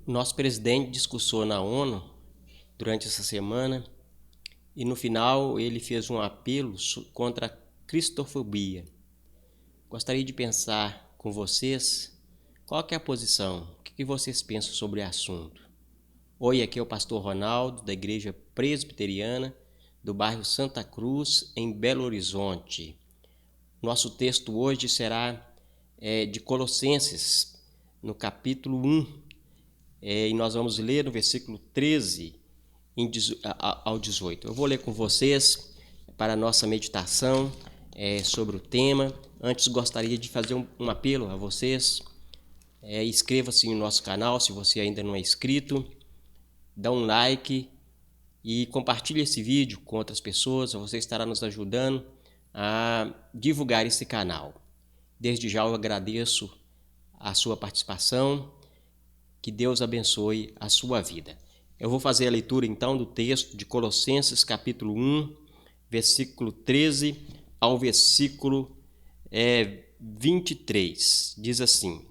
O nosso presidente discursou na ONU durante essa semana e no final ele fez um apelo contra a cristofobia. Gostaria de pensar com vocês qual que é a posição, o que vocês pensam sobre o assunto. Oi, aqui é o pastor Ronaldo, da Igreja Presbiteriana do bairro Santa Cruz, em Belo Horizonte. Nosso texto hoje será de Colossenses, no capítulo 1, e nós vamos ler no versículo 13 ao 18. Eu vou ler com vocês para a nossa meditação sobre o tema. Antes, gostaria de fazer um apelo a vocês. Inscreva-se no nosso canal se você ainda não é inscrito. Dá um like e compartilhe esse vídeo com outras pessoas. Você estará nos ajudando a divulgar esse canal. Desde já eu agradeço a sua participação. Que Deus abençoe a sua vida. Eu vou fazer a leitura então do texto de Colossenses capítulo 1, versículo 13 ao versículo 23. Diz assim: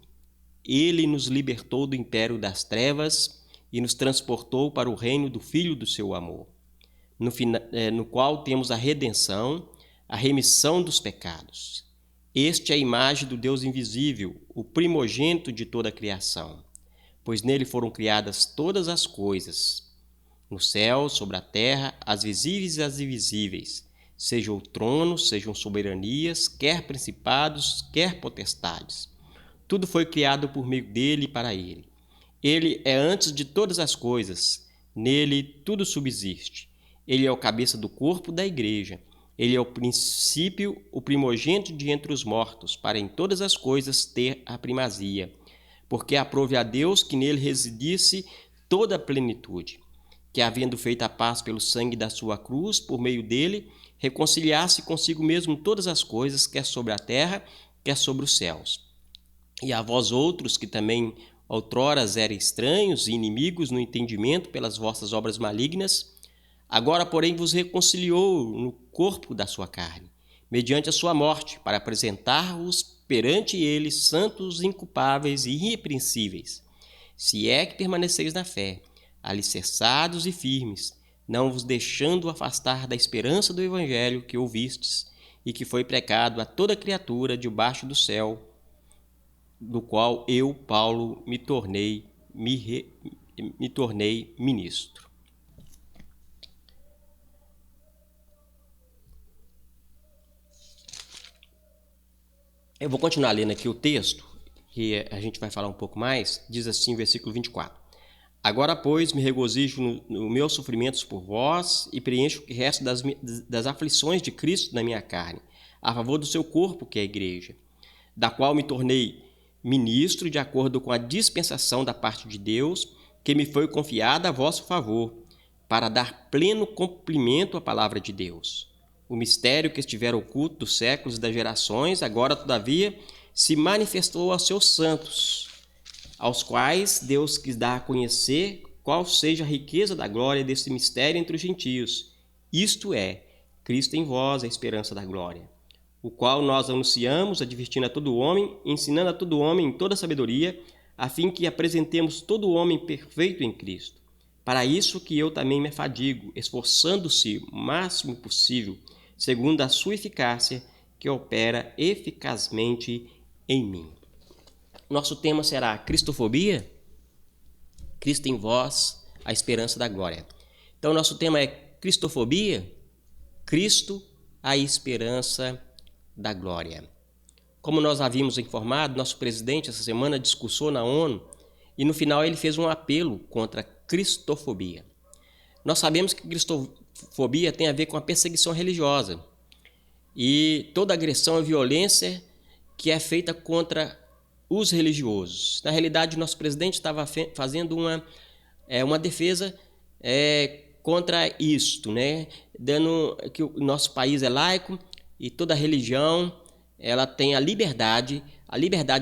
Ele nos libertou do império das trevas e nos transportou para o reino do Filho do seu amor, no qual temos a redenção, a remissão dos pecados. Este é a imagem do Deus invisível, o primogênito de toda a criação. Pois nele foram criadas todas as coisas, no céu, sobre a terra, as visíveis e as invisíveis, sejam tronos, sejam soberanias, quer principados, quer potestades. Tudo foi criado por meio dele e para ele. Ele é antes de todas as coisas, nele tudo subsiste. Ele é o cabeça do corpo da igreja. Ele é o princípio, o primogênito de entre os mortos, para em todas as coisas ter a primazia. Porque aprove a Deus que nele residisse toda a plenitude, que havendo feito a paz pelo sangue da sua cruz, por meio dele, reconciliasse consigo mesmo todas as coisas, quer sobre a terra, quer sobre os céus. E a vós outros, que também outrora eram estranhos e inimigos no entendimento pelas vossas obras malignas, agora, porém, vos reconciliou no corpo da sua carne, mediante a sua morte, para apresentar-vos perante ele santos, inculpáveis e irrepreensíveis, se é que permaneceis na fé, alicerçados e firmes, não vos deixando afastar da esperança do evangelho que ouvistes e que foi pregado a toda criatura debaixo do céu, do qual eu, Paulo, me tornei ministro. Eu vou continuar lendo aqui o texto, que a gente vai falar um pouco mais. Diz assim, versículo 24. Agora, pois, me regozijo nos meus sofrimentos por vós e preencho o resto das aflições de Cristo na minha carne, a favor do seu corpo, que é a igreja, da qual me tornei ministro de acordo com a dispensação da parte de Deus, que me foi confiada a vosso favor, para dar pleno cumprimento à palavra de Deus. O mistério que estivera oculto dos séculos e das gerações, agora, todavia, se manifestou aos seus santos, aos quais Deus quis dar a conhecer qual seja a riqueza da glória desse mistério entre os gentios, isto é, Cristo em vós, a esperança da glória, o qual nós anunciamos, advertindo a todo homem, ensinando a todo homem em toda sabedoria, a fim que apresentemos todo homem perfeito em Cristo. Para isso que eu também me afadigo, esforçando-se o máximo possível, segundo a sua eficácia, que opera eficazmente em mim. Nosso tema será cristofobia? Cristo em vós, a esperança da glória. Então, nosso tema é cristofobia? Cristo, a esperança da glória. Como nós havíamos informado, nosso presidente essa semana discursou na ONU e no final ele fez um apelo contra a cristofobia. Nós sabemos que cristofobia tem a ver com a perseguição religiosa e toda agressão e violência que é feita contra os religiosos. Na realidade, nosso presidente estava fazendo uma defesa contra isto, né? Dando que o nosso país é laico e toda religião ela tem a liberdade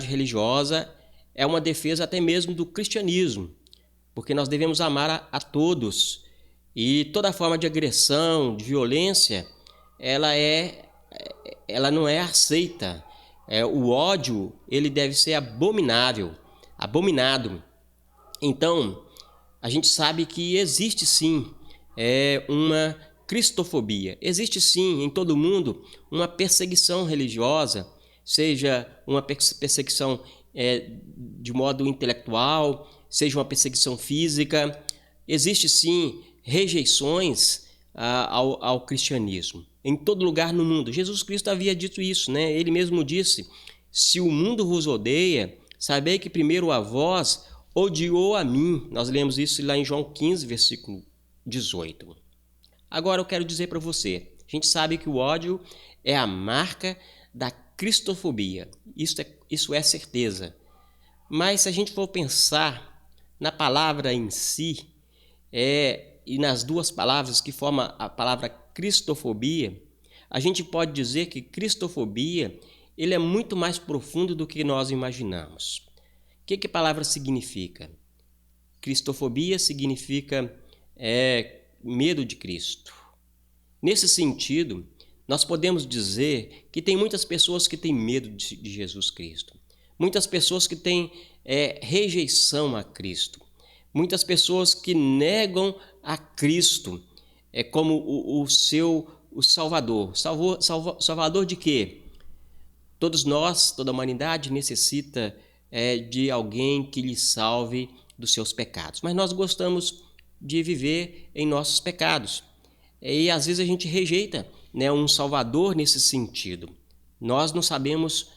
religiosa é uma defesa até mesmo do cristianismo, porque nós devemos amar a todos e toda forma de agressão, de violência, ela não é aceita. O ódio ele deve ser abominado. Então, a gente sabe que existe sim uma cristofobia. Existe sim em todo mundo uma perseguição religiosa, seja uma perseguição de modo intelectual, seja uma perseguição física. Existe sim rejeições ao cristianismo em todo lugar no mundo. Jesus Cristo havia dito isso, né? Ele mesmo disse: se o mundo vos odeia, sabei que primeiro a vós odiou a mim. Nós lemos isso lá em João 15, versículo 18. Agora eu quero dizer para você, a gente sabe que o ódio é a marca da cristofobia. Isso é certeza. Mas se a gente for pensar na palavra em si, e nas duas palavras que formam a palavra cristofobia, a gente pode dizer que cristofobia ele é muito mais profundo do que nós imaginamos. O que a palavra significa? Cristofobia significa medo de Cristo. Nesse sentido, nós podemos dizer que tem muitas pessoas que têm medo de Jesus Cristo. Muitas pessoas que têm rejeição a Cristo. Muitas pessoas que negam a Cristo como o Salvador. Salvador de quê? Todos nós, toda a humanidade necessita de alguém que lhe salve dos seus pecados. Mas nós gostamos de viver em nossos pecados. E às vezes a gente rejeita um Salvador nesse sentido. Nós não sabemos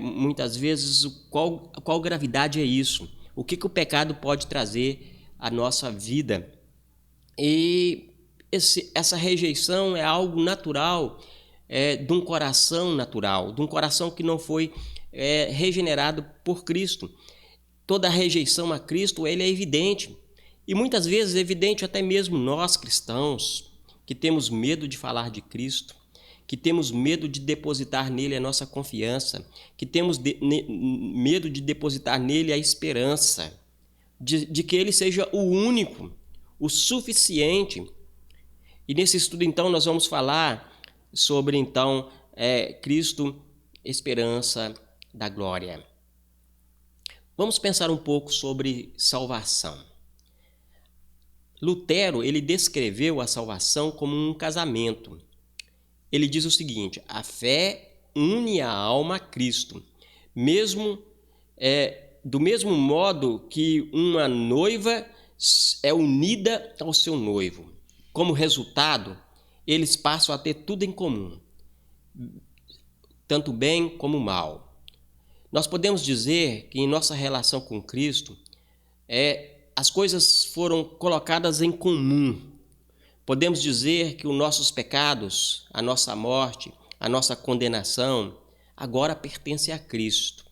muitas vezes qual gravidade é isso. O que o pecado pode trazer à nossa vida. E essa rejeição é algo natural, de um coração natural, de um coração que não foi regenerado por Cristo. Toda rejeição a Cristo ele é evidente. E muitas vezes é evidente até mesmo nós cristãos, que temos medo de falar de Cristo, que temos medo de depositar nele a nossa confiança, que temos medo de depositar nele a esperança, de que ele seja o único, o suficiente. E nesse estudo, então, nós vamos falar sobre, então, Cristo, esperança da glória. Vamos pensar um pouco sobre salvação. Lutero, ele descreveu a salvação como um casamento. Ele diz o seguinte: a fé une a alma a Cristo, do mesmo modo que uma noiva é unida ao seu noivo. Como resultado, eles passam a ter tudo em comum, tanto bem como mal. Nós podemos dizer que em nossa relação com Cristo, as coisas foram colocadas em comum. Podemos dizer que os nossos pecados, a nossa morte, a nossa condenação, agora pertence a Cristo.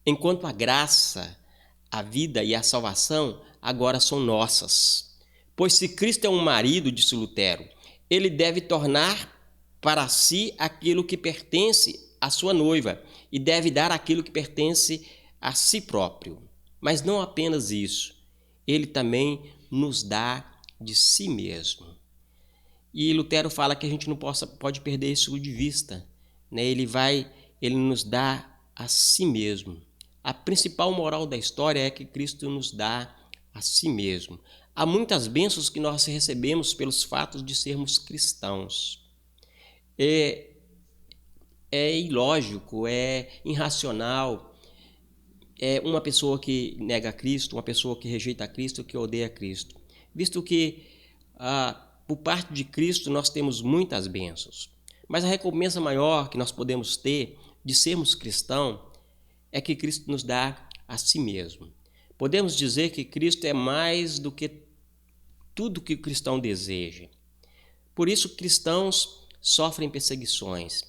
Enquanto a graça, a vida e a salvação agora são nossas. Pois se Cristo é um marido, disse Lutero, ele deve tornar para si aquilo que pertence à sua noiva e deve dar aquilo que pertence a si próprio. Mas não apenas isso, ele também nos dá de si mesmo. E Lutero fala que a gente não pode perder isso de vista, né? Ele nos dá a si mesmo. A principal moral da história é que Cristo nos dá a si mesmo. Há muitas bênçãos que nós recebemos pelos fatos de sermos cristãos. É ilógico, é irracional. Uma pessoa que nega a Cristo, uma pessoa que rejeita a Cristo, que odeia a Cristo. Visto que por parte de Cristo nós temos muitas bênçãos. Mas a recompensa maior que nós podemos ter de sermos cristãos é que Cristo nos dá a si mesmo. Podemos dizer que Cristo é mais do que tudo que o cristão deseja. Por isso, cristãos sofrem perseguições.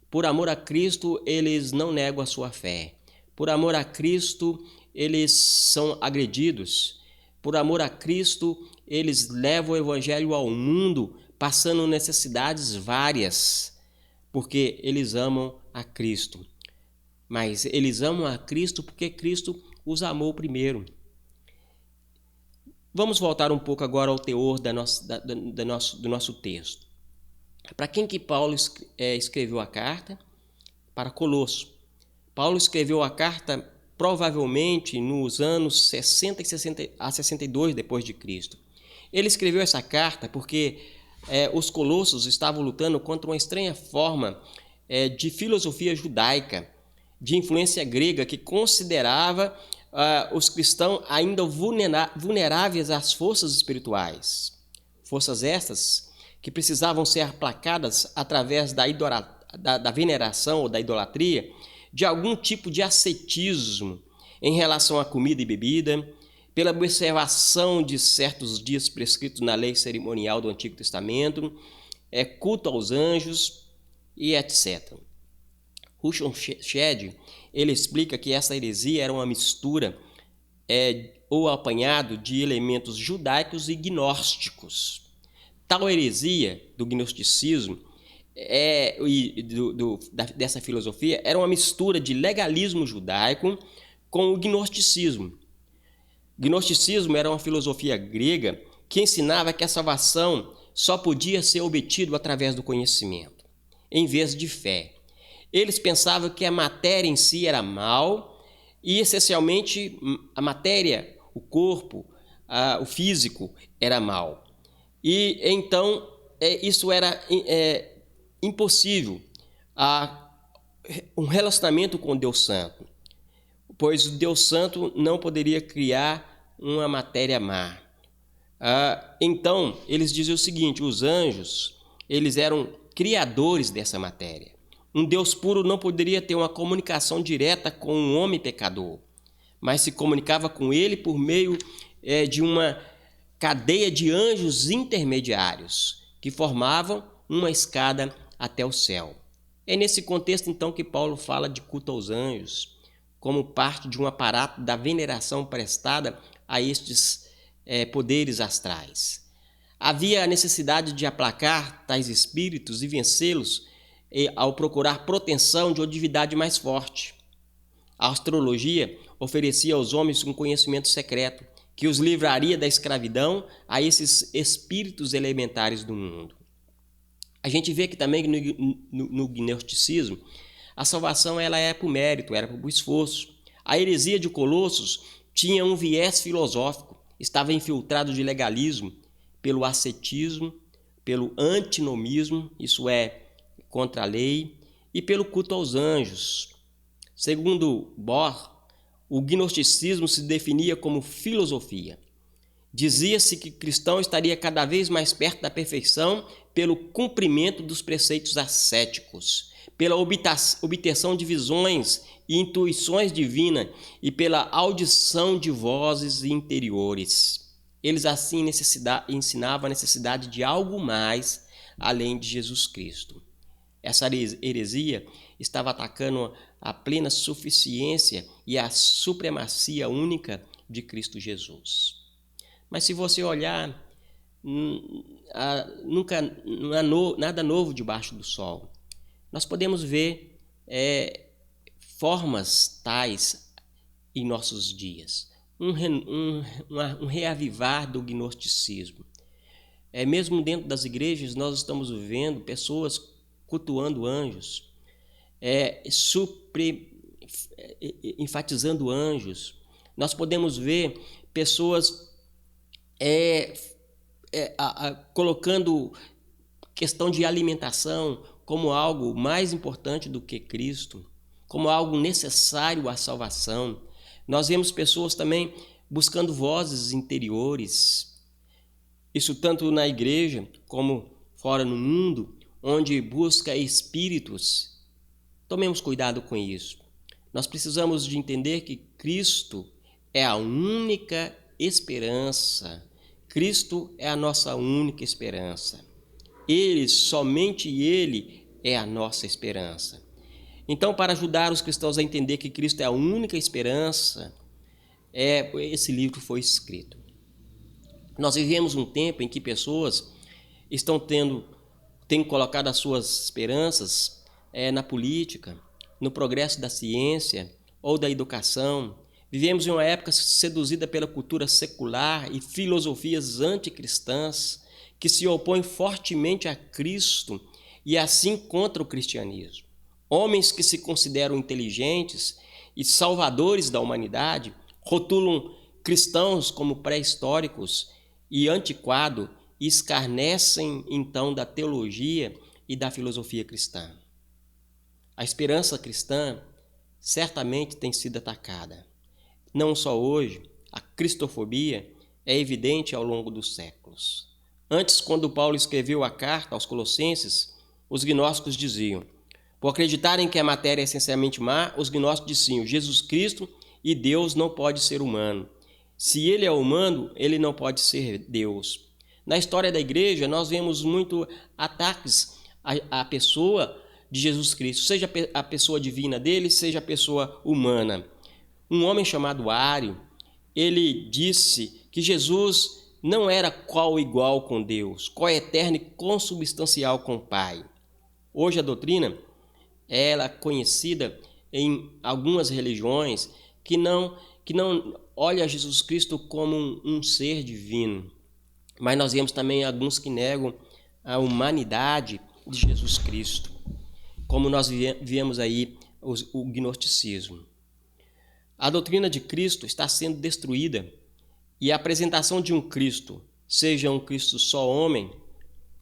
Por amor a Cristo, eles não negam a sua fé. Por amor a Cristo, eles são agredidos. Por amor a Cristo, eles levam o evangelho ao mundo, passando necessidades várias, porque eles amam a Cristo. Mas eles amam a Cristo porque Cristo os amou primeiro. Vamos voltar um pouco agora ao teor do nosso texto. Para quem que Paulo escreveu a carta? Para Colosso. Paulo escreveu a carta provavelmente nos anos 60 a 62 depois de Cristo. Ele escreveu essa carta porque os colossos estavam lutando contra uma estranha forma de filosofia judaica, de influência grega, que considerava os cristãos ainda vulneráveis às forças espirituais. Forças estas que precisavam ser aplacadas através da veneração ou da idolatria, de algum tipo de ascetismo em relação à comida e bebida, pela observação de certos dias prescritos na lei cerimonial do Antigo Testamento, culto aos anjos e etc. Ruchon Shedd, ele explica que essa heresia era uma mistura ou apanhado de elementos judaicos e gnósticos. Tal heresia do gnosticismo dessa filosofia era uma mistura de legalismo judaico com o gnosticismo. Gnosticismo era uma filosofia grega que ensinava que a salvação só podia ser obtida através do conhecimento, em vez de fé. Eles pensavam que a matéria em si era mal e, essencialmente, a matéria, o corpo, o físico, era mal. E, então, isso era impossível um relacionamento com Deus Santo, pois o Deus Santo não poderia criar uma matéria má. Então, eles diziam o seguinte: os anjos, eles eram criadores dessa matéria. Um Deus puro não poderia ter uma comunicação direta com um homem pecador, mas se comunicava com ele por meio de uma cadeia de anjos intermediários que formavam uma escada até o céu. É nesse contexto, então, que Paulo fala de culto aos anjos, como parte de um aparato da veneração prestada a estes poderes astrais. Havia a necessidade de aplacar tais espíritos e vencê-los ao procurar proteção de uma divindade mais forte. A astrologia oferecia aos homens um conhecimento secreto que os livraria da escravidão a esses espíritos elementares do mundo. A gente vê que também no gnosticismo a salvação ela é por mérito, era por esforço. A heresia de Colossos tinha um viés filosófico, estava infiltrado de legalismo, pelo ascetismo, pelo antinomismo, isso é, contra a lei, e pelo culto aos anjos. Segundo Bohr, o gnosticismo se definia como filosofia. Dizia-se que o cristão estaria cada vez mais perto da perfeição pelo cumprimento dos preceitos ascéticos, pela obtenção de visões e intuições divinas e pela audição de vozes interiores. Eles assim ensinavam a necessidade de algo mais além de Jesus Cristo. Essa heresia estava atacando a plena suficiência e a supremacia única de Cristo Jesus. Mas se você olhar, não há nada novo debaixo do sol. Nós podemos ver formas tais em nossos dias. Um reavivar do gnosticismo. Mesmo dentro das igrejas, nós estamos vendo pessoas cultuando anjos, enfatizando anjos. Nós podemos ver pessoas colocando questão de alimentação como algo mais importante do que Cristo, como algo necessário à salvação. Nós vemos pessoas também buscando vozes interiores, isso tanto na igreja como fora no mundo, onde busca espíritos. Tomemos cuidado com isso. Nós precisamos de entender que Cristo é a única esperança. Cristo é a nossa única esperança. Somente Ele é a nossa esperança. Então, para ajudar os cristãos a entender que Cristo é a única esperança, esse livro foi escrito. Nós vivemos um tempo em que pessoas têm colocado as suas esperanças na política, no progresso da ciência ou da educação. Vivemos em uma época seduzida pela cultura secular e filosofias anticristãs que se opõem fortemente a Cristo e assim contra o cristianismo. Homens que se consideram inteligentes e salvadores da humanidade, rotulam cristãos como pré-históricos e antiquados e escarnecem então da teologia e da filosofia cristã. A esperança cristã certamente tem sido atacada. Não só hoje, a cristofobia é evidente ao longo dos séculos. Antes, quando Paulo escreveu a carta aos Colossenses, os gnósticos diziam: por acreditarem que a matéria é essencialmente má, os gnósticos diziam: Jesus Cristo e Deus não pode ser humano. Se ele é humano, ele não pode ser Deus. Na história da igreja, nós vemos muito ataques à pessoa de Jesus Cristo, seja a pessoa divina dele, seja a pessoa humana. Um homem chamado Ário, ele disse que Jesus não era igual com Deus, coeterno e consubstancial com o Pai. Hoje a doutrina ela é conhecida em algumas religiões que não olha Jesus Cristo como um ser divino. Mas nós vemos também alguns que negam a humanidade de Jesus Cristo, como nós vemos aí o gnosticismo. A doutrina de Cristo está sendo destruída e a apresentação de um Cristo, seja um Cristo só homem,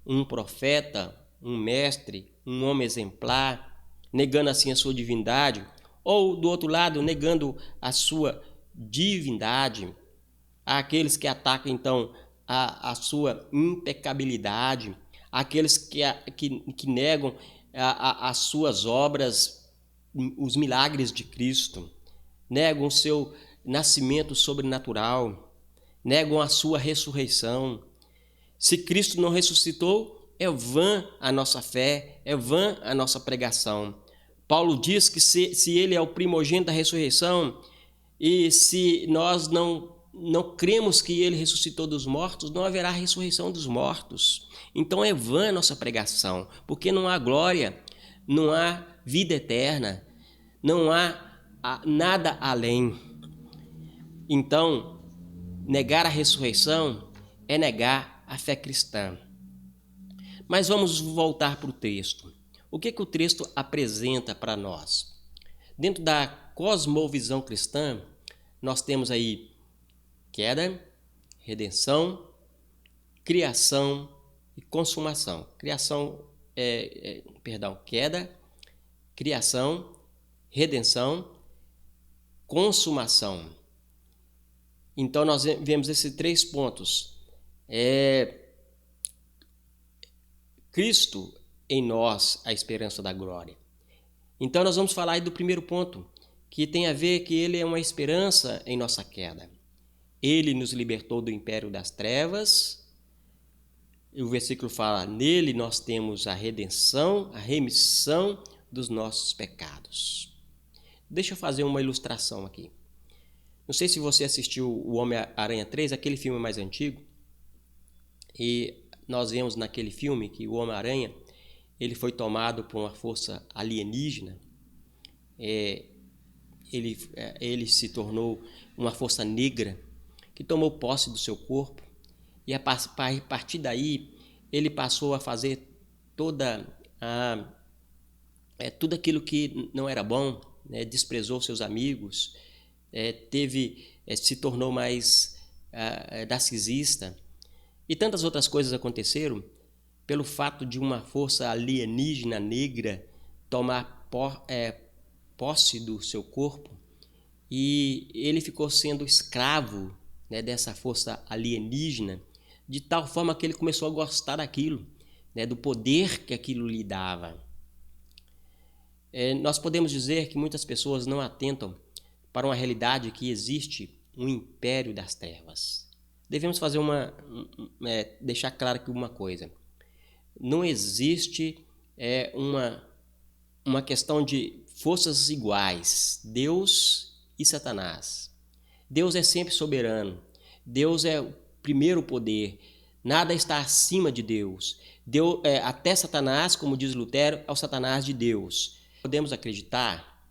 um profeta, um mestre, um homem exemplar, negando assim a sua divindade, ou do outro lado, negando a sua divindade, há aqueles que atacam então a sua impecabilidade, aqueles que negam as suas obras, os milagres de Cristo, negam o seu nascimento sobrenatural, negam a sua ressurreição. Se Cristo não ressuscitou, é vã a nossa fé, é vã a nossa pregação. Paulo diz que se ele é o primogênito da ressurreição, e se nós não cremos que ele ressuscitou dos mortos, não haverá ressurreição dos mortos. Então é vã a nossa pregação, porque não há glória, não há vida eterna, não há nada além. Então, negar a ressurreição é negar a fé cristã. Mas vamos voltar para o texto. O que o texto apresenta para nós? Dentro da cosmovisão cristã, nós temos aí queda, redenção, criação e consumação. Queda, criação, redenção, consumação. Então nós vemos esses 3 pontos. Cristo em nós, a esperança da glória. Então nós vamos falar aí do primeiro ponto, que tem a ver que ele é uma esperança em nossa queda. Ele nos libertou do império das trevas. E o versículo fala: nele nós temos a redenção, a remissão dos nossos pecados. Deixa eu fazer uma ilustração aqui. Não sei se você assistiu o Homem-Aranha 3, aquele filme mais antigo. E nós vemos naquele filme que o Homem-Aranha ele foi tomado por uma força alienígena. Ele se tornou uma força negra que tomou posse do seu corpo. E a partir daí ele passou a fazer tudo aquilo que não era bom, né? Desprezou seus amigos, se tornou mais narcisista. E tantas outras coisas aconteceram pelo fato de uma força alienígena negra tomar posse do seu corpo, e ele ficou sendo escravo, né, dessa força alienígena, de tal forma que ele começou a gostar daquilo, né, do poder que aquilo lhe dava. Nós podemos dizer que muitas pessoas não atentam para uma realidade que existe um império das trevas. Devemos fazer deixar claro aqui uma coisa. Não existe uma questão de forças iguais, Deus e Satanás. Deus é sempre soberano. Deus é o primeiro poder. Nada está acima de Deus. Até Satanás, como diz Lutero, é o Satanás de Deus. Podemos acreditar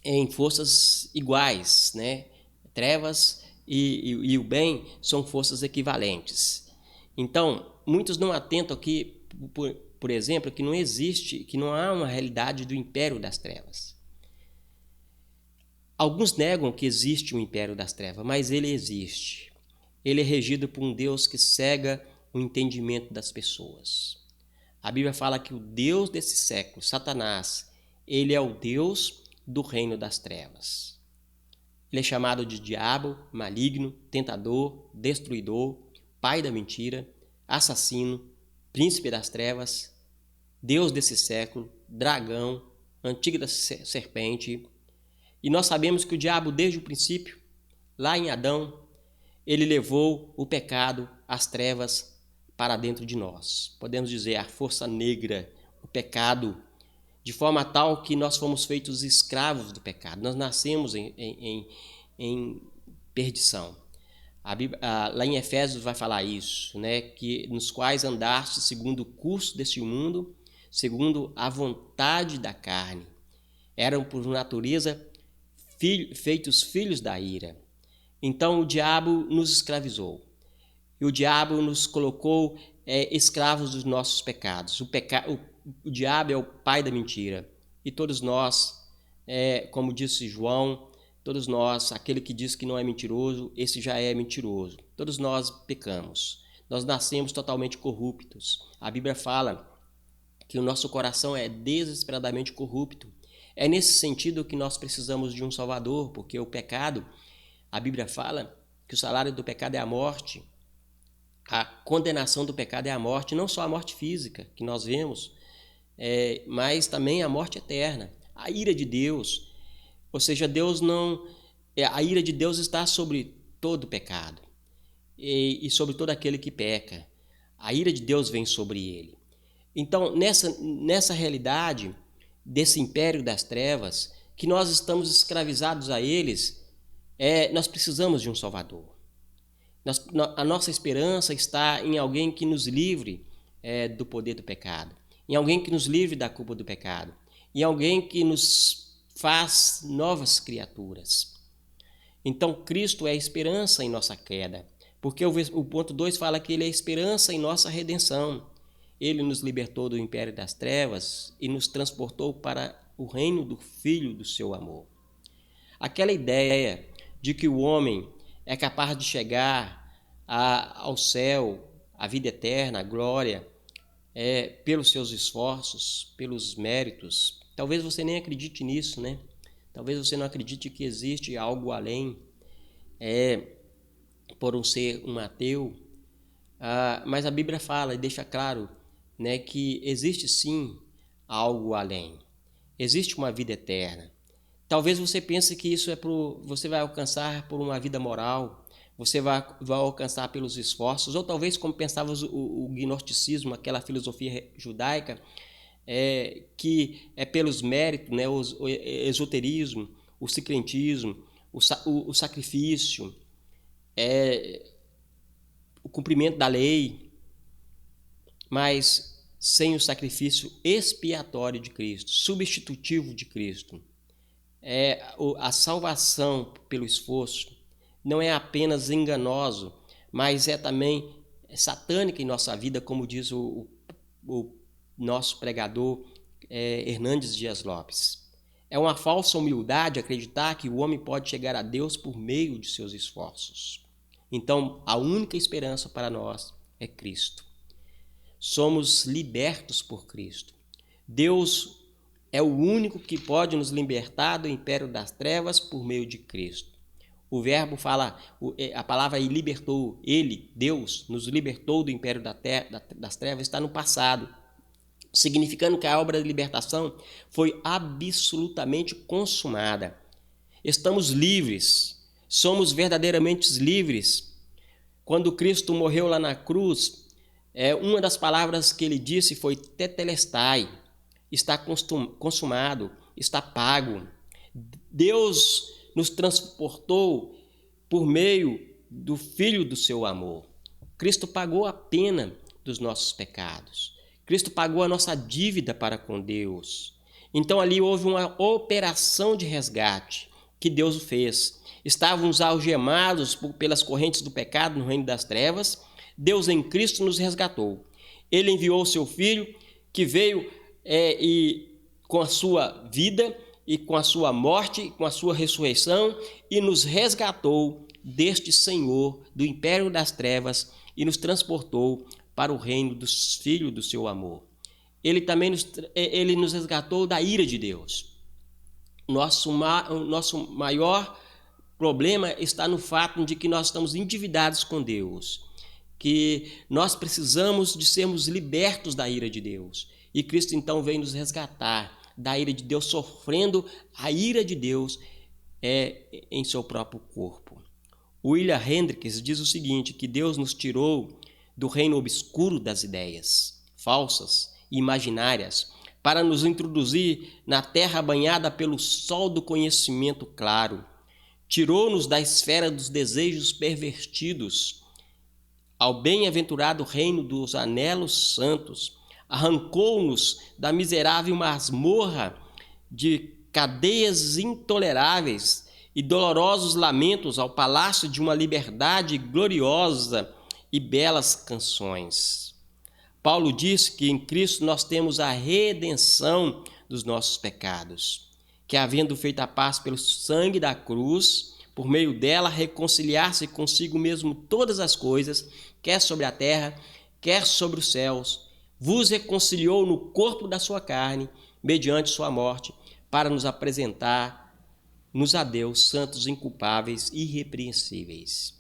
em forças iguais, né? Trevas e o bem são forças equivalentes. Então, muitos não atentam aqui, por exemplo, que não há uma realidade do império das trevas. Alguns negam que existe um império das trevas, mas ele existe. Ele é regido por um Deus que cega o entendimento das pessoas. A Bíblia fala que o Deus desse século, Satanás, ele é o Deus do reino das trevas. Ele é chamado de diabo, maligno, tentador, destruidor, pai da mentira, assassino, príncipe das trevas, Deus desse século, dragão, antiga serpente. E nós sabemos que o diabo, desde o princípio, lá em Adão, ele levou o pecado, as trevas, para dentro de nós. Podemos dizer, a força negra, o pecado, de forma tal que nós fomos feitos escravos do pecado. Nós nascemos em perdição. A Bíblia, lá em Efésios vai falar isso, né? Que nos quais andaste segundo o curso desse mundo, segundo a vontade da carne. Eram por natureza feitos filhos da ira. Então o diabo nos escravizou. E o diabo nos colocou escravos dos nossos pecados. O diabo é o pai da mentira. E todos nós, como disse João, todos nós, aquele que diz que não é mentiroso, esse já é mentiroso. Todos nós pecamos. Nós nascemos totalmente corruptos. A Bíblia fala que o nosso coração é desesperadamente corrupto. É nesse sentido que nós precisamos de um Salvador, porque o pecado, a Bíblia fala que o salário do pecado é a morte. A condenação do pecado é a morte, não só a morte física que nós vemos, mas também a morte eterna, a ira de Deus. Ou seja, a ira de Deus está sobre todo pecado e sobre todo aquele que peca. A ira de Deus vem sobre ele. Então, nessa realidade desse império das trevas, que nós estamos escravizados a eles, nós precisamos de um Salvador. A nossa esperança está em alguém que nos livre do poder do pecado, em alguém que nos livre da culpa do pecado, em alguém que nos faz novas criaturas. Então, Cristo é a esperança em nossa queda, porque o ponto 2 fala que Ele é a esperança em nossa redenção. Ele nos libertou do império das trevas e nos transportou para o reino do Filho do seu amor. Aquela ideia de que o homem é capaz de chegar ao céu, à vida eterna, à glória, pelos seus esforços, pelos méritos. Talvez você nem acredite nisso, né? Talvez você não acredite que existe algo além, por um ser um ateu. Mas a Bíblia fala e deixa claro, né, que existe sim algo além. Existe uma vida eterna. Talvez você pense que isso você vai alcançar por uma vida moral, você vai alcançar pelos esforços, ou talvez como pensava o gnosticismo, aquela filosofia judaica, que é pelos méritos, né, o esoterismo, o sincretismo, o sacrifício, o cumprimento da lei, mas sem o sacrifício expiatório de Cristo, substitutivo de Cristo. A salvação pelo esforço não é apenas enganoso, mas é também satânica em nossa vida, como diz o nosso pregador Hernandes Dias Lopes. É uma falsa humildade acreditar que o homem pode chegar a Deus por meio de seus esforços. Então, a única esperança para nós é Cristo. Somos libertos por Cristo. Deus é o único que pode nos libertar do império das trevas por meio de Cristo. O verbo fala, a palavra libertou, Ele, Deus, nos libertou do império das trevas, está no passado, significando que a obra de libertação foi absolutamente consumada. Estamos livres, somos verdadeiramente livres. Quando Cristo morreu lá na cruz, uma das palavras que ele disse foi tetelestai, está consumado, está pago. Deus nos transportou por meio do Filho do seu amor. Cristo pagou a pena dos nossos pecados. Cristo pagou a nossa dívida para com Deus. Então ali houve uma operação de resgate que Deus fez. Estávamos algemados pelas correntes do pecado no reino das trevas. Deus em Cristo nos resgatou. Ele enviou o seu Filho, que veio com a sua vida e com a sua morte, com a sua ressurreição, e nos resgatou deste Senhor, do império das trevas, e nos transportou para o reino dos filhos do seu amor. Ele também nos resgatou da ira de Deus. Nosso maior problema está no fato de que nós estamos endividados com Deus, que nós precisamos de sermos libertos da ira de Deus. E Cristo então vem nos resgatar da ira de Deus, sofrendo a ira de Deus em seu próprio corpo. William Hendricks diz o seguinte, que Deus nos tirou do reino obscuro das ideias falsas e imaginárias para nos introduzir na terra banhada pelo sol do conhecimento claro. Tirou-nos da esfera dos desejos pervertidos ao bem-aventurado reino dos anelos santos. Arrancou-nos da miserável masmorra de cadeias intoleráveis e dolorosos lamentos ao palácio de uma liberdade gloriosa e belas canções. Paulo diz que em Cristo nós temos a redenção dos nossos pecados, que havendo feito a paz pelo sangue da cruz, por meio dela reconciliar-se consigo mesmo todas as coisas, quer sobre a terra, quer sobre os céus, vos reconciliou no corpo da sua carne, mediante sua morte, para nos apresentar-nos a Deus, santos, inculpáveis e irrepreensíveis.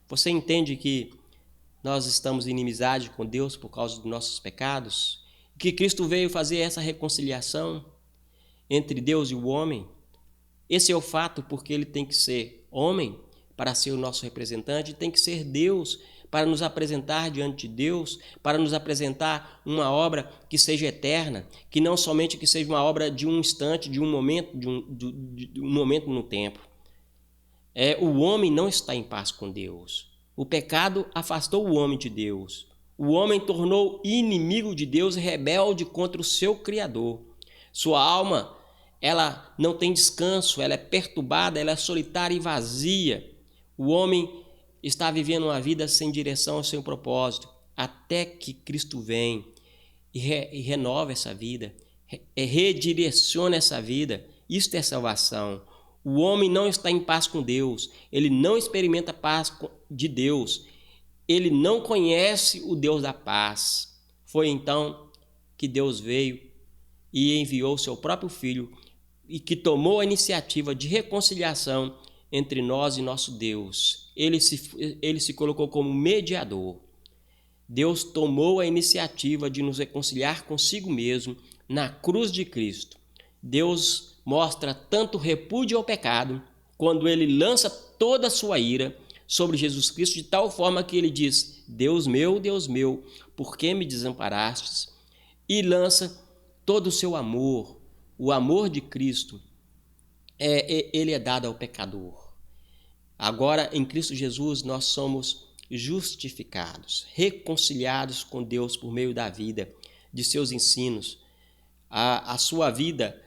Você entende que nós estamos em inimizade com Deus por causa dos nossos pecados? Que Cristo veio fazer essa reconciliação entre Deus e o homem? Esse é o fato, porque ele tem que ser homem para ser o nosso representante, tem que ser Deus para nos apresentar diante de Deus, para nos apresentar uma obra que seja eterna, que não somente que seja uma obra de um instante, de um momento, de um momento no tempo. O homem não está em paz com Deus. O pecado afastou o homem de Deus. O homem tornou inimigo de Deus e rebelde contra o seu Criador. Sua alma, ela não tem descanso, ela é perturbada, ela é solitária e vazia. O homem está vivendo uma vida sem direção, sem propósito, até que Cristo vem e renova essa vida, redireciona essa vida. Isto é salvação. O homem não está em paz com Deus, ele não experimenta a paz de Deus, ele não conhece o Deus da paz. Foi então que Deus veio e enviou seu próprio Filho e que tomou a iniciativa de reconciliação entre nós e nosso Deus. Ele se colocou como mediador. Deus tomou a iniciativa de nos reconciliar consigo mesmo na cruz de Cristo. Deus mostra tanto repúdio ao pecado, quando ele lança toda a sua ira sobre Jesus Cristo, de tal forma que ele diz: Deus meu, por que me desamparastes? E lança todo o seu amor, o amor de Cristo, ele é dado ao pecador. Agora, em Cristo Jesus, nós somos justificados, reconciliados com Deus por meio da vida, de seus ensinos. A sua vida,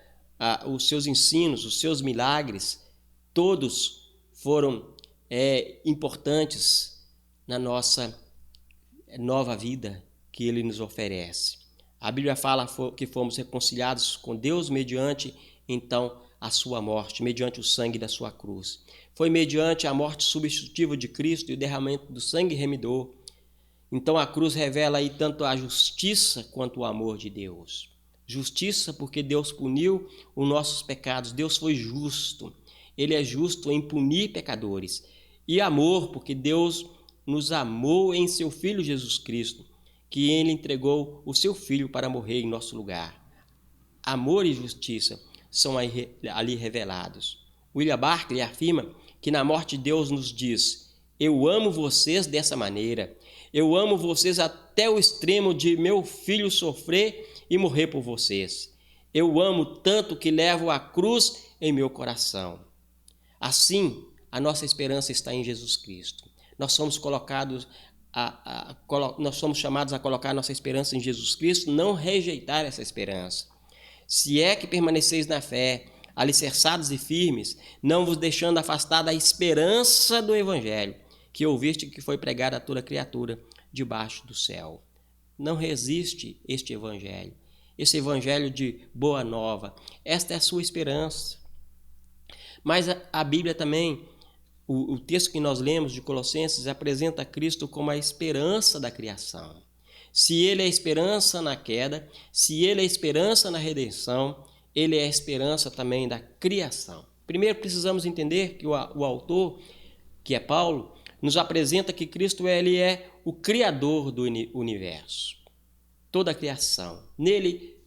os seus ensinos, os seus milagres, todos foram importantes na nossa nova vida que Ele nos oferece. A Bíblia fala que fomos reconciliados com Deus mediante, então, a sua morte, mediante o sangue da sua cruz. Foi mediante a morte substitutiva de Cristo e o derramamento do sangue remidor. Então a cruz revela aí tanto a justiça quanto o amor de Deus. Justiça porque Deus puniu os nossos pecados, Deus foi justo. Ele é justo em punir pecadores. E amor porque Deus nos amou em seu Filho Jesus Cristo, que Ele entregou o seu Filho para morrer em nosso lugar. Amor e justiça são ali revelados. William Barclay afirma que na morte Deus nos diz: eu amo vocês dessa maneira, eu amo vocês até o extremo de meu filho sofrer e morrer por vocês. Eu amo tanto que levo a cruz em meu coração. Assim, a nossa esperança está em Jesus Cristo. Nós somos nós somos chamados a colocar nossa esperança em Jesus Cristo, não rejeitar essa esperança. Se é que permaneceis na fé, alicerçados e firmes, não vos deixando afastar da esperança do Evangelho, que ouviste que foi pregado a toda criatura debaixo do céu. Não resiste este Evangelho. esse evangelho de boa nova. Esta é a sua esperança. Mas a Bíblia também, o texto que nós lemos de Colossenses, apresenta Cristo como a esperança da criação. Se ele é a esperança na queda, se ele é a esperança na redenção, ele é a esperança também da criação. Primeiro precisamos entender que o autor, que é Paulo, nos apresenta que Cristo ele é o criador do universo. Toda a criação. Nele,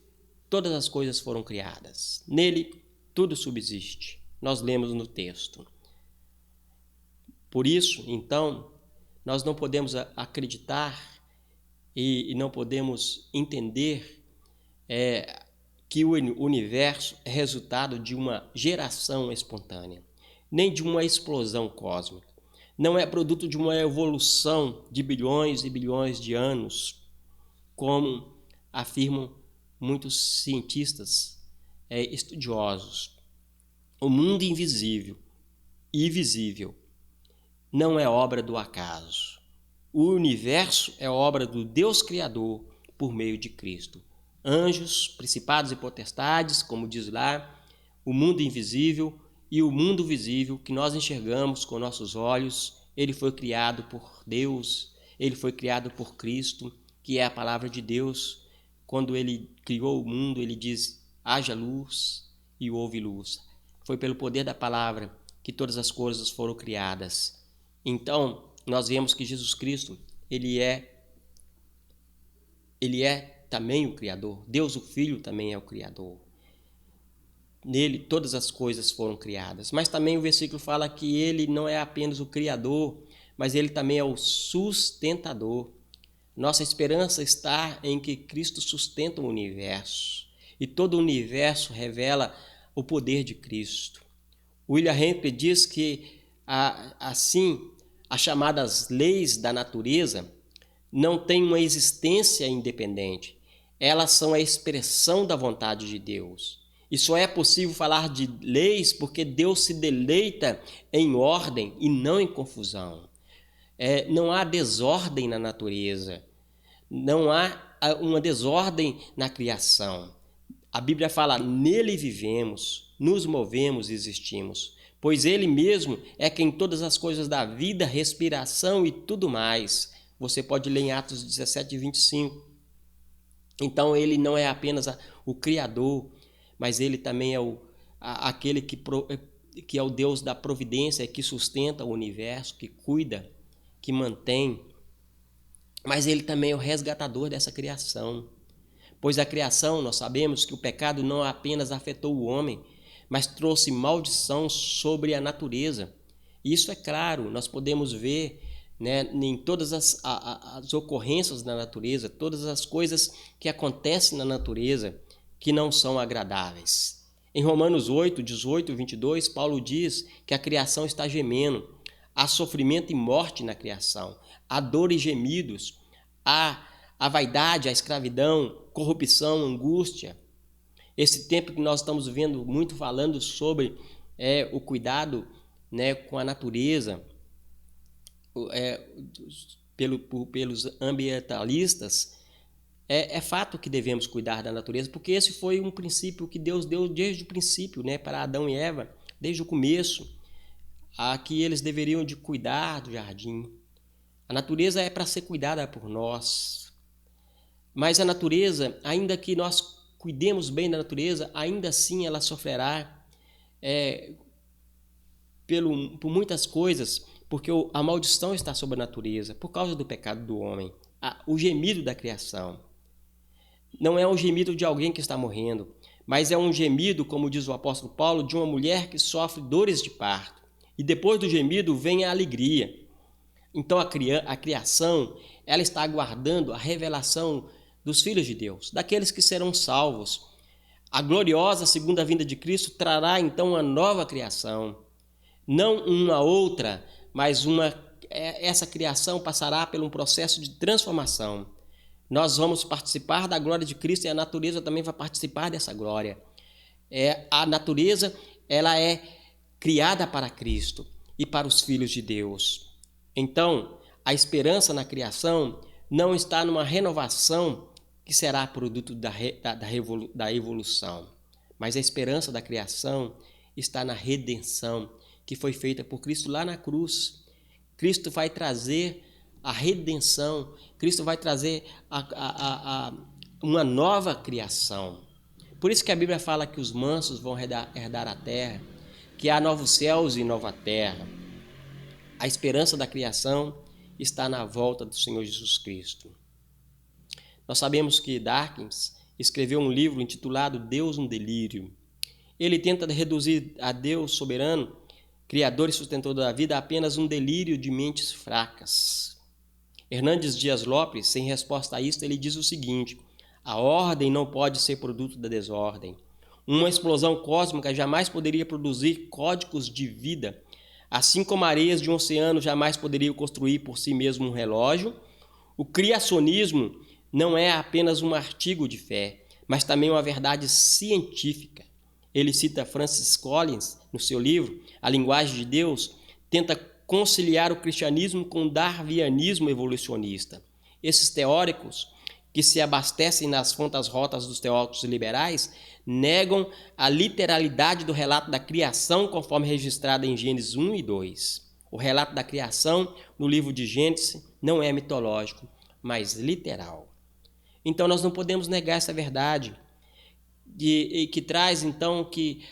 todas as coisas foram criadas. Nele, tudo subsiste. Nós lemos no texto. Por isso, então, nós não podemos acreditar e não podemos entender que o universo é resultado de uma geração espontânea, nem de uma explosão cósmica. Não é produto de uma evolução de bilhões e bilhões de anos, como afirmam muitos cientistas estudiosos. O mundo invisível e visível não é obra do acaso. O universo é obra do Deus Criador por meio de Cristo. Anjos, principados e potestades, como diz lá, o mundo invisível e o mundo visível que nós enxergamos com nossos olhos, ele foi criado por Deus, ele foi criado por Cristo, que é a palavra de Deus. Quando ele criou o mundo, ele diz, haja luz e houve luz. Foi pelo poder da palavra que todas as coisas foram criadas. Então, nós vemos que Jesus Cristo, ele é também o Criador. Deus, o Filho, também é o Criador. Nele, todas as coisas foram criadas. Mas também o versículo fala que ele não é apenas o Criador, mas ele também é o sustentador. Nossa esperança está em que Cristo sustenta o universo. E todo o universo revela o poder de Cristo. William Henry diz que, assim, as chamadas leis da natureza não têm uma existência independente. Elas são a expressão da vontade de Deus. E só é possível falar de leis porque Deus se deleita em ordem e não em confusão. Não há desordem na natureza. Não há uma desordem na criação. A Bíblia fala, nele vivemos, nos movemos e existimos. Pois ele mesmo é quem todas as coisas da vida, respiração e tudo mais. Você pode ler em Atos 17, 25. Então ele não é apenas o Criador, mas ele também é aquele que é o Deus da providência, que sustenta o universo, que cuida, que mantém. Mas ele também é o resgatador dessa criação. Pois a criação, nós sabemos que o pecado não apenas afetou o homem, mas trouxe maldição sobre a natureza. Isso é claro, nós podemos ver, né, em todas as ocorrências da natureza, todas as coisas que acontecem na natureza que não são agradáveis. Em Romanos 8, 18 e 22, Paulo diz que a criação está gemendo. Há sofrimento e morte na criação, há dor e gemidos, há a vaidade, a escravidão, corrupção, angústia. Esse tempo que nós estamos vendo muito falando sobre o cuidado, né, com a natureza, pelos ambientalistas, é fato que devemos cuidar da natureza, porque esse foi um princípio que Deus deu desde o princípio, né, para Adão e Eva, desde o começo, que eles deveriam de cuidar do jardim. A natureza é para ser cuidada por nós. Mas a natureza, ainda que nós cuidemos bem da natureza, ainda assim ela sofrerá por muitas coisas, porque a maldição está sobre a natureza, por causa do pecado do homem. O gemido da criação não é um gemido de alguém que está morrendo, mas é um gemido, como diz o apóstolo Paulo, de uma mulher que sofre dores de parto. E depois do gemido vem a alegria. Então a criação, ela está aguardando a revelação dos filhos de Deus, daqueles que serão salvos. A gloriosa segunda vinda de Cristo trará então uma nova criação. Não uma outra, mas essa criação passará por um processo de transformação. Nós vamos participar da glória de Cristo e a natureza também vai participar dessa glória. A natureza, ela é criada para Cristo e para os filhos de Deus. Então, a esperança na criação não está numa renovação que será produto da evolução. Mas a esperança da criação está na redenção que foi feita por Cristo lá na cruz. Cristo vai trazer a redenção, Cristo vai trazer uma nova criação. Por isso que a Bíblia fala que os mansos vão herdar a terra, que há novos céus e nova terra. A esperança da criação está na volta do Senhor Jesus Cristo. Nós sabemos que Dawkins escreveu um livro intitulado Deus no Delírio. Ele tenta reduzir a Deus soberano, Criador e sustentor da vida, a apenas um delírio de mentes fracas. Hernandes Dias Lopes, sem resposta a isso, ele diz o seguinte: a ordem não pode ser produto da desordem. Uma explosão cósmica jamais poderia produzir códigos de vida, assim como areias de um oceano jamais poderiam construir por si mesmo um relógio. O criacionismo não é apenas um artigo de fé, mas também uma verdade científica. Ele cita Francis Collins no seu livro A Linguagem de Deus, tenta conciliar o cristianismo com o darwinianismo evolucionista. Esses teóricos, que se abastecem nas fontes rotas dos teóricos liberais, negam a literalidade do relato da criação conforme registrado em Gênesis 1 e 2. O relato da criação no livro de Gênesis não é mitológico, mas literal. Então nós não podemos negar essa verdade, que traz então que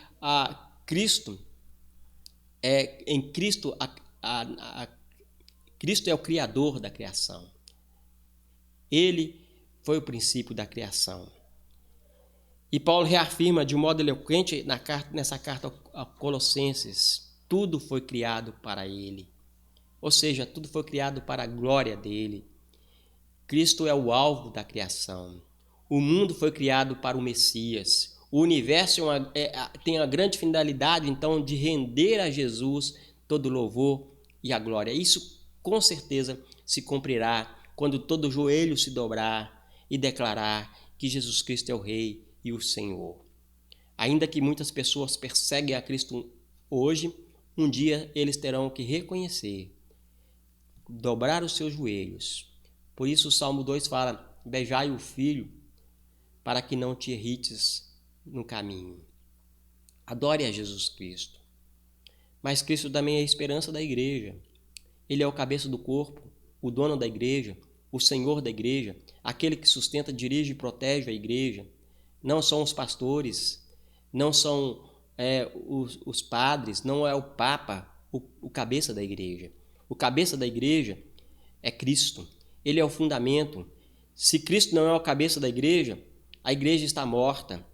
Cristo Cristo é o Criador da criação. Ele foi o princípio da criação. E Paulo reafirma de um modo eloquente nessa carta a Colossenses: tudo foi criado para ele. Ou seja, tudo foi criado para a glória dele. Cristo é o alvo da criação. O mundo foi criado para o Messias. O universo tem a grande finalidade, então, de render a Jesus todo o louvor e a glória. Isso, com certeza, se cumprirá quando todo joelho se dobrar e declarar que Jesus Cristo é o Rei e o Senhor. Ainda que muitas pessoas perseguem a Cristo hoje, um dia eles terão que reconhecer, dobrar os seus joelhos. Por isso o Salmo 2 fala: beijai o Filho, para que não te irrites no caminho. Adore a Jesus Cristo. Mas Cristo também é a esperança da igreja. Ele é o cabeça do corpo, o dono da igreja, o Senhor da igreja, aquele que sustenta, dirige e protege a igreja. Não são os pastores, não são os padres, não é o Papa, o cabeça da igreja. O cabeça da igreja é Cristo. Ele é o fundamento. Se Cristo não é o cabeça da igreja, a igreja está morta.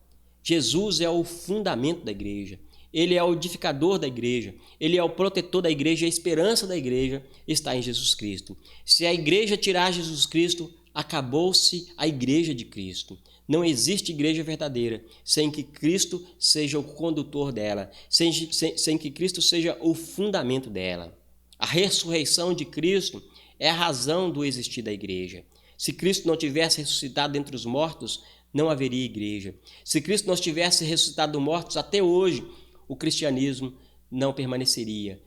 Jesus é o fundamento da igreja. Ele é o edificador da igreja. Ele é o protetor da igreja. A esperança da igreja está em Jesus Cristo. Se a igreja tirar Jesus Cristo, acabou-se a igreja de Cristo. Não existe igreja verdadeira sem que Cristo seja o condutor dela, sem que Cristo seja o fundamento dela. A ressurreição de Cristo é a razão do existir da igreja. Se Cristo não tivesse ressuscitado dentre os mortos, não haveria igreja. Se Cristo não tivesse ressuscitado dos mortos, até hoje o cristianismo não permaneceria.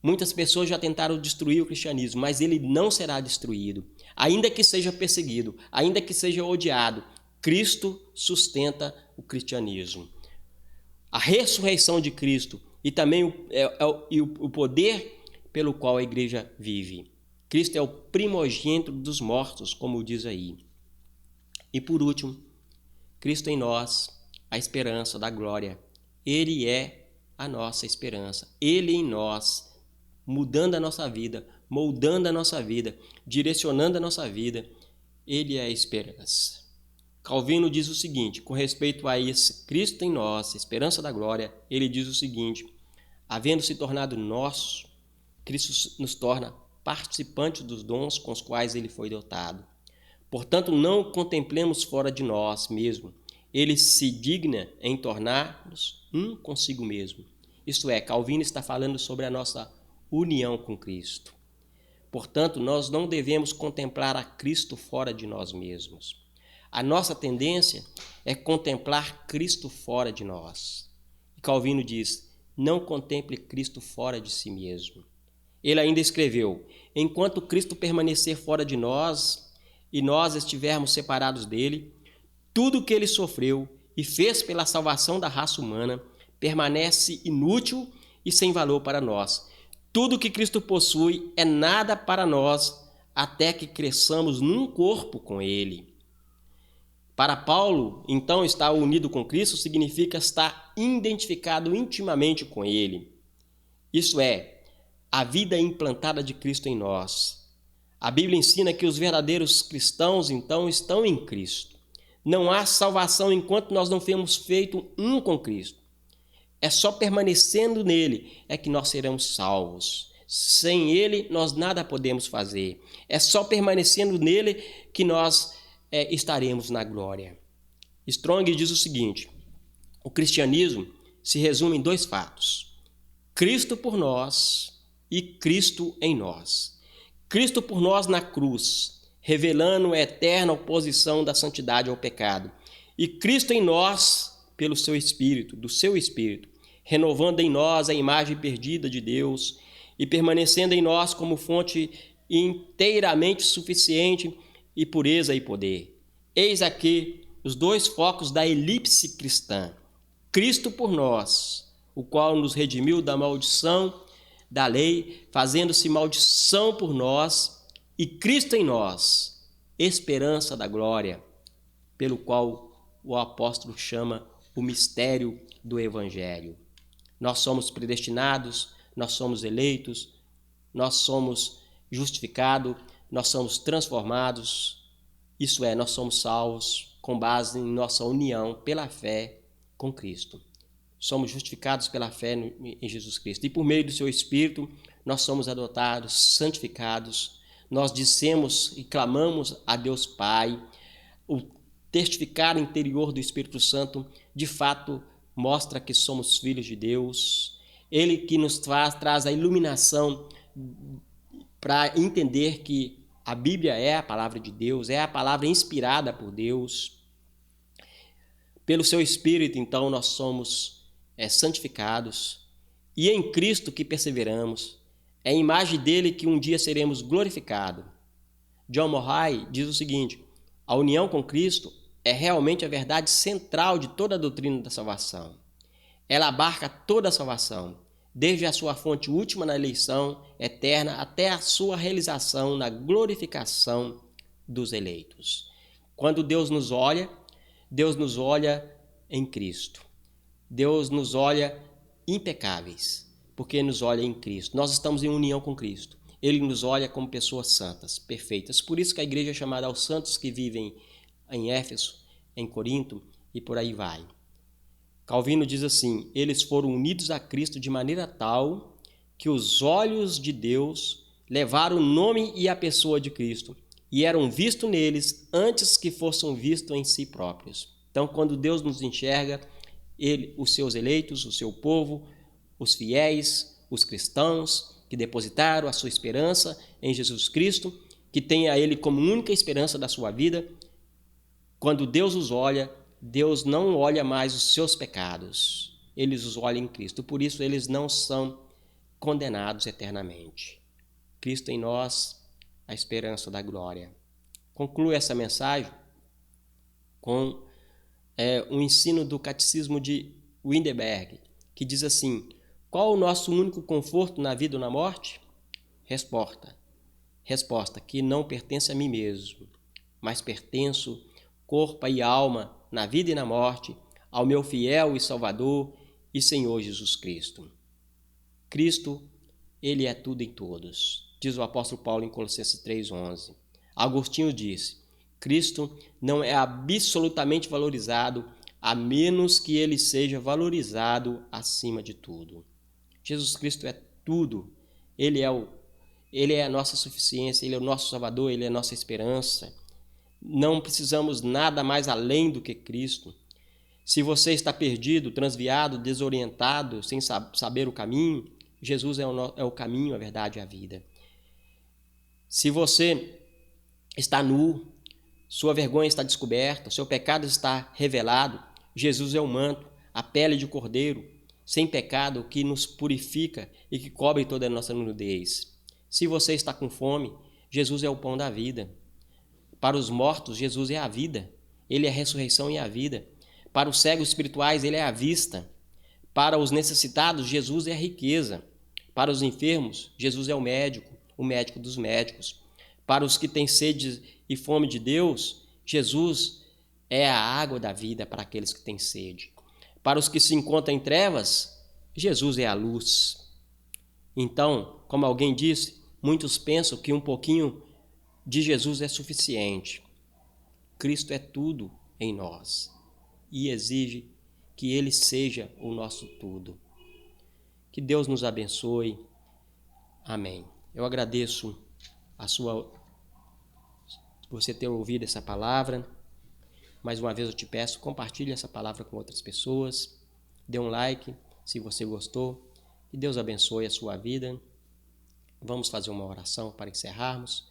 Muitas pessoas já tentaram destruir o cristianismo, mas ele não será destruído. Ainda que seja perseguido, ainda que seja odiado, Cristo sustenta o cristianismo. A ressurreição de Cristo e também o poder pelo qual a igreja vive. Cristo é o primogênito dos mortos, como diz aí. E por último, Cristo em nós, a esperança da glória. Ele é a nossa esperança. Ele em nós, mudando a nossa vida, moldando a nossa vida, direcionando a nossa vida. Ele é a esperança. Calvino diz o seguinte, com respeito a esse Cristo em nós, esperança da glória, ele diz o seguinte: havendo se tornado nosso, Cristo nos torna participantes dos dons com os quais ele foi dotado. Portanto, não o contemplemos fora de nós mesmo. Ele se digna em tornar-nos um consigo mesmo. Isto é, Calvino está falando sobre a nossa união com Cristo. Portanto, nós não devemos contemplar a Cristo fora de nós mesmos. A nossa tendência é contemplar Cristo fora de nós. E Calvino diz: não contemple Cristo fora de si mesmo. Ele ainda escreveu: enquanto Cristo permanecer fora de nós, e nós estivermos separados dele, tudo o que ele sofreu e fez pela salvação da raça humana permanece inútil e sem valor para nós. Tudo que Cristo possui é nada para nós até que cresçamos num corpo com ele. Para Paulo, então, estar unido com Cristo significa estar identificado intimamente com ele. Isso é, a vida implantada de Cristo em nós. A Bíblia ensina que os verdadeiros cristãos, então, estão em Cristo. Não há salvação enquanto nós não temos feito um com Cristo. É só permanecendo nele é que nós seremos salvos. Sem ele, nós nada podemos fazer. É só permanecendo nele que nós estaremos na glória. Strong diz o seguinte: o cristianismo se resume em 2 fatos: Cristo por nós e Cristo em nós. Cristo por nós na cruz, revelando a eterna oposição da santidade ao pecado. E Cristo em nós, pelo seu Espírito, do seu Espírito, renovando em nós a imagem perdida de Deus e permanecendo em nós como fonte inteiramente suficiente e pureza e poder. Eis aqui os 2 focos da elipse cristã. Cristo por nós, o qual nos redimiu da maldição da lei, fazendo-se maldição por nós, e Cristo em nós, esperança da glória, pelo qual o apóstolo chama o mistério do Evangelho. Nós somos predestinados, nós somos eleitos, nós somos justificados, nós somos transformados, isso é, nós somos salvos com base em nossa união pela fé com Cristo. Somos justificados pela fé em Jesus Cristo. E por meio do seu Espírito, nós somos adotados, santificados. Nós dissemos e clamamos a Deus Pai. O testificar interior do Espírito Santo, de fato, mostra que somos filhos de Deus. Ele que nos traz a iluminação para entender que a Bíblia é a palavra de Deus, é a palavra inspirada por Deus. Pelo seu Espírito, então, nós somos santificados, e em Cristo que perseveramos. É a imagem dele que um dia seremos glorificados. John Murray diz o seguinte: a união com Cristo é realmente a verdade central de toda a doutrina da salvação. Ela abarca toda a salvação, desde a sua fonte última na eleição eterna até a sua realização na glorificação dos eleitos. Quando Deus nos olha em Cristo. Deus nos olha impecáveis, porque nos olha em Cristo. Nós estamos em união com Cristo. Ele nos olha como pessoas santas, perfeitas. Por isso que a igreja é chamada aos santos que vivem em Éfeso, em Corinto e por aí vai. Calvino diz assim: eles foram unidos a Cristo de maneira tal que os olhos de Deus levaram o nome e a pessoa de Cristo e eram vistos neles antes que fossem vistos em si próprios. Então, quando Deus nos enxerga, ele, os seus eleitos, o seu povo, os fiéis, os cristãos que depositaram a sua esperança em Jesus Cristo, que tem a ele como única esperança da sua vida, quando Deus os olha, Deus não olha mais os seus pecados, ele os olha em Cristo. Por isso eles não são condenados eternamente. Cristo em nós, a esperança da glória. Concluo essa mensagem com um ensino do Catecismo de Wittenberg, que diz assim: qual o nosso único conforto na vida ou na morte? Resposta: que não pertence a mim mesmo, mas pertenço, corpo e alma, na vida e na morte, ao meu fiel e Salvador e Senhor Jesus Cristo. Cristo, ele é tudo em todos, diz o apóstolo Paulo em Colossenses 3,11. Agostinho disse: Cristo não é absolutamente valorizado, a menos que ele seja valorizado acima de tudo. Jesus Cristo é tudo. Ele é a nossa suficiência, ele é o nosso Salvador, ele é a nossa esperança. Não precisamos nada mais além do que Cristo. Se você está perdido, transviado, desorientado, sem saber o caminho, Jesus é o caminho, a verdade e a vida. Se você está nu, sua vergonha está descoberta, seu pecado está revelado, Jesus é o manto, a pele de cordeiro, sem pecado, que nos purifica e que cobre toda a nossa nudez. Se você está com fome, Jesus é o pão da vida. Para os mortos, Jesus é a vida. Ele é a ressurreição e a vida. Para os cegos espirituais, ele é a vista. Para os necessitados, Jesus é a riqueza. Para os enfermos, Jesus é o médico dos médicos. Para os que têm sede e fome de Deus, Jesus é a água da vida para aqueles que têm sede. Para os que se encontram em trevas, Jesus é a luz. Então, como alguém disse, muitos pensam que um pouquinho de Jesus é suficiente. Cristo é tudo em nós e exige que Ele seja o nosso tudo. Que Deus nos abençoe. Amém. Eu agradeço você ter ouvido essa palavra. Mais uma vez eu te peço, compartilhe essa palavra com outras pessoas. Dê um like se você gostou. Que Deus abençoe a sua vida. Vamos fazer uma oração para encerrarmos.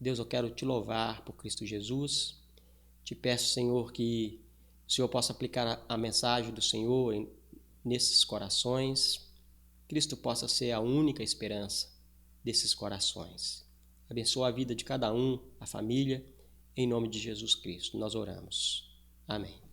Deus, eu quero te louvar por Cristo Jesus. Te peço, Senhor, que o Senhor possa aplicar a mensagem do Senhor nesses corações. Cristo possa ser a única esperança desses corações. Abençoa a vida de cada um, a família, em nome de Jesus Cristo. Nós oramos. Amém.